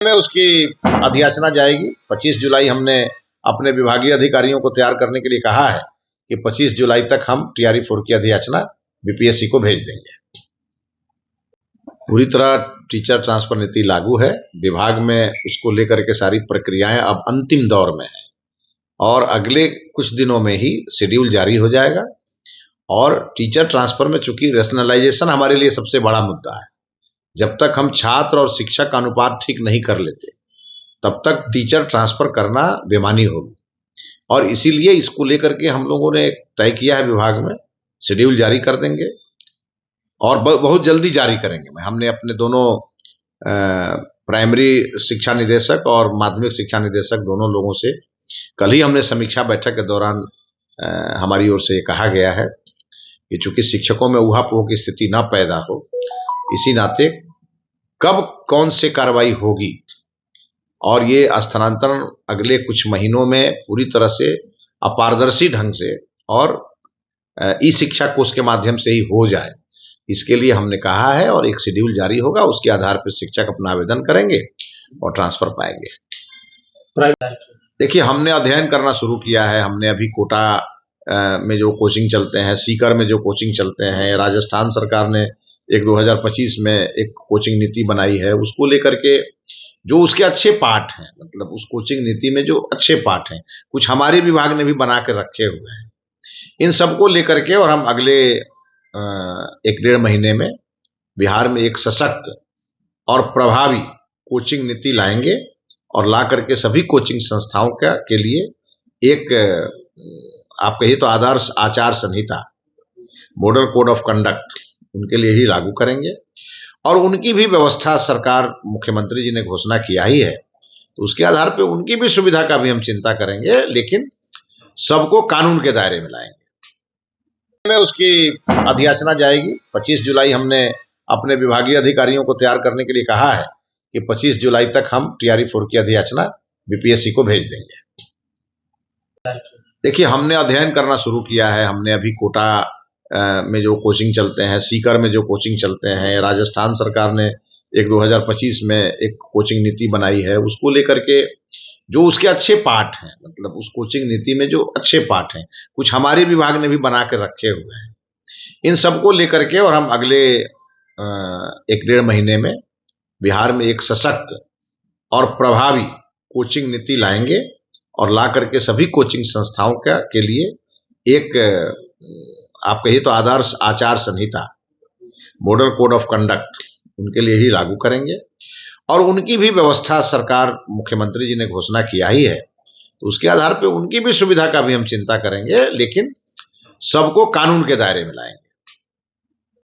में उसकी अधियाचना जाएगी। 25 जुलाई हमने अपने विभागीय अधिकारियों को तैयार करने के लिए कहा है कि 25 जुलाई तक हम TRE-4 की अधियाचना बीपीएससी को भेज देंगे। पूरी तरह टीचर ट्रांसफर नीति लागू है। विभाग में उसको लेकर के सारी प्रक्रियाएं अब अंतिम दौर में है और अगले कुछ दिनों में ही शेड्यूल जारी हो जाएगा। और टीचर ट्रांसफर में चूंकि रेशनलाइजेशन हमारे लिए सबसे बड़ा मुद्दा है, जब तक हम छात्र और शिक्षक का अनुपात ठीक नहीं कर लेते तब तक टीचर ट्रांसफर करना बेमानी होगी। और इसीलिए इसको लेकर के हम लोगों ने तय किया है, विभाग में शेड्यूल जारी कर देंगे और बहुत जल्दी जारी करेंगे। हमने अपने दोनों प्राइमरी शिक्षा निदेशक और माध्यमिक शिक्षा निदेशक दोनों लोगों से कल ही हमने समीक्षा बैठक के दौरान हमारी ओर से कहा गया है कि चूंकि शिक्षकों में ऊहापोह की स्थिति ना पैदा हो, इसी नाते कब कौन से कार्रवाई होगी और ये स्थानांतरण अगले कुछ महीनों में पूरी तरह से अपारदर्शी ढंग से और ई शिक्षा कोष के माध्यम से ही हो जाए, इसके लिए हमने कहा है और एक शेड्यूल जारी होगा। उसके आधार पर शिक्षक अपना आवेदन करेंगे और ट्रांसफर पाएंगे। देखिए, हमने अध्ययन करना शुरू किया है। हमने अभी कोटा में जो कोचिंग चलते हैं, सीकर में जो कोचिंग चलते हैं, राजस्थान सरकार ने एक 2025 में एक कोचिंग नीति बनाई है, उसको लेकर के जो उसके अच्छे पार्ट हैं, मतलब उस कोचिंग नीति में जो अच्छे पार्ट हैं, कुछ हमारे विभाग ने भी बना के रखे हुए हैं, इन सबको लेकर के और हम अगले 1-1.5 महीने में बिहार में एक सशक्त और प्रभावी कोचिंग नीति लाएंगे और ला करके सभी कोचिंग संस्थाओं के लिए एक आप कहिए तो आदर्श आचार संहिता, मॉडल कोड ऑफ कंडक्ट उनके लिए ही लागू करेंगे। और उनकी भी व्यवस्था सरकार, मुख्यमंत्री जी ने घोषणा किया ही है, तो उसके आधार पे उनकी भी सुविधा का भी हम चिंता करेंगे, लेकिन सबको कानून के दायरे में लाएंगे। में उसकी अधियाचना जाएगी। 25 जुलाई हमने अपने विभागीय अधिकारियों को तैयार करने के लिए कहा है कि 25 जुलाई तक हम TRE-4 की अधियाचना बीपीएससी को भेज देंगे। देखिए, हमने अध्ययन करना शुरू किया है। हमने अभी कोटा में जो कोचिंग चलते हैं, सीकर में जो कोचिंग चलते हैं, राजस्थान सरकार ने एक 2025 में एक कोचिंग नीति बनाई है, उसको लेकर के जो उसके अच्छे पार्ट हैं, मतलब उस कोचिंग नीति में जो अच्छे पार्ट हैं, कुछ हमारे विभाग ने भी बना के रखे हुए हैं, इन सबको लेकर के और हम अगले 1-1.5 महीने में बिहार में एक सशक्त और प्रभावी कोचिंग नीति लाएंगे और ला करके सभी कोचिंग संस्थाओं के लिए एक आप कहिए तो आदर्श आचार संहिता, मॉडल कोड ऑफ कंडक्ट उनके लिए ही लागू करेंगे। और उनकी भी व्यवस्था सरकार, मुख्यमंत्री जी ने घोषणा किया ही है, तो उसके आधार पे उनकी भी सुविधा का भी हम चिंता करेंगे, लेकिन सबको कानून के दायरे में लाएंगे।